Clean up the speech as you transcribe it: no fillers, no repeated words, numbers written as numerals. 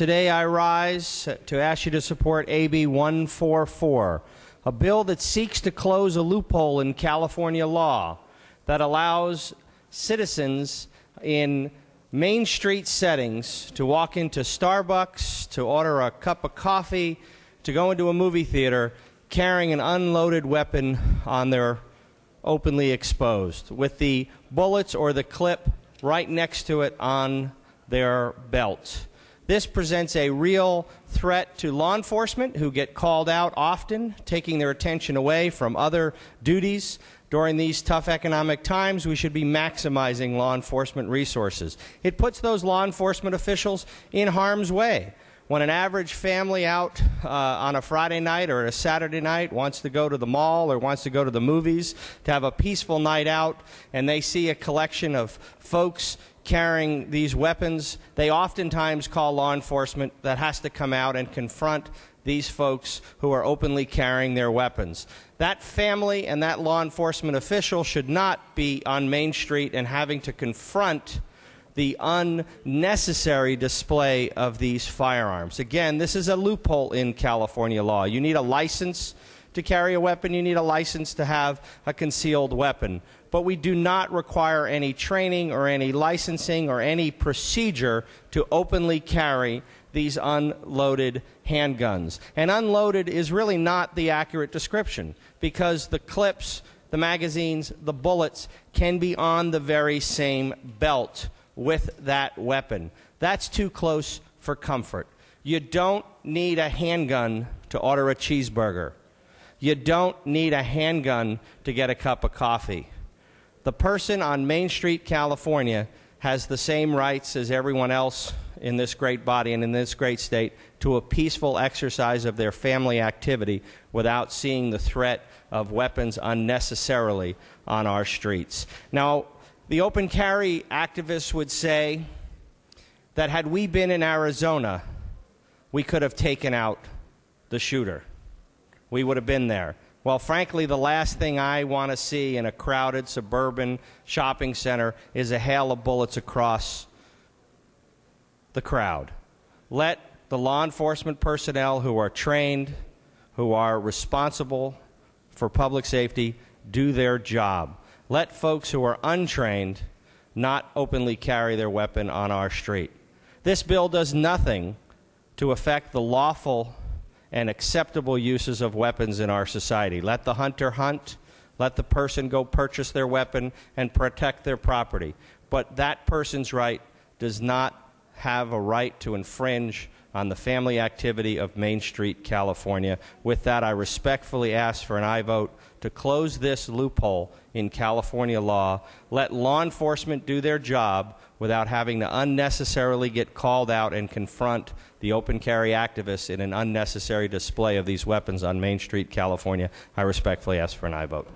Today I rise to ask you to support AB 144, a bill that seeks to close a loophole in California law that allows citizens in Main Street settings to walk into Starbucks, to order a cup of coffee, to go into a movie theater carrying an unloaded weapon on their openly exposed, with the bullets or the clip right next to it on their belt. This presents a real threat to law enforcement, who get called out often, taking their attention away from other duties. During these tough economic times, we should be maximizing law enforcement resources. It puts those law enforcement officials in harm's way. When an average family out on a Friday night or a Saturday night wants to go to the mall or wants to go to the movies to have a peaceful night out, and they see a collection of folks carrying these weapons, they oftentimes call law enforcement that has to come out and confront these folks who are openly carrying their weapons. That family and that law enforcement official should not be on Main Street and having to confront the unnecessary display of these firearms. Again, this is a loophole in California law. You need a license to carry a weapon. You need a license to have a concealed weapon. But we do not require any training or any licensing or any procedure to openly carry these unloaded handguns. And unloaded is really not the accurate description, because the clips, the magazines, the bullets can be on the very same belt with that weapon. That's too close for comfort. You don't need a handgun to order a cheeseburger. You don't need a handgun to get a cup of coffee. The person on Main Street, California, has the same rights as everyone else in this great body and in this great state to a peaceful exercise of their family activity without seeing the threat of weapons unnecessarily on our streets. Now, the open carry activists would say that had we been in Arizona, we could have taken out the shooter. We would have been there. Well, frankly, the last thing I want to see in a crowded suburban shopping center is a hail of bullets across the crowd. Let the law enforcement personnel who are trained, who are responsible for public safety, do their job. Let folks who are untrained not openly carry their weapon on our street. This bill does nothing to affect the lawful and acceptable uses of weapons in our society. Let the hunter hunt. Let the person go purchase their weapon and protect their property. But that person's right does not have a right to infringe on the family activity of Main Street, California. With that, I respectfully ask for an aye vote to close this loophole in California law. Let law enforcement do their job without having to unnecessarily get called out and confront the open carry activists in an unnecessary display of these weapons on Main Street, California. I respectfully ask for an aye vote.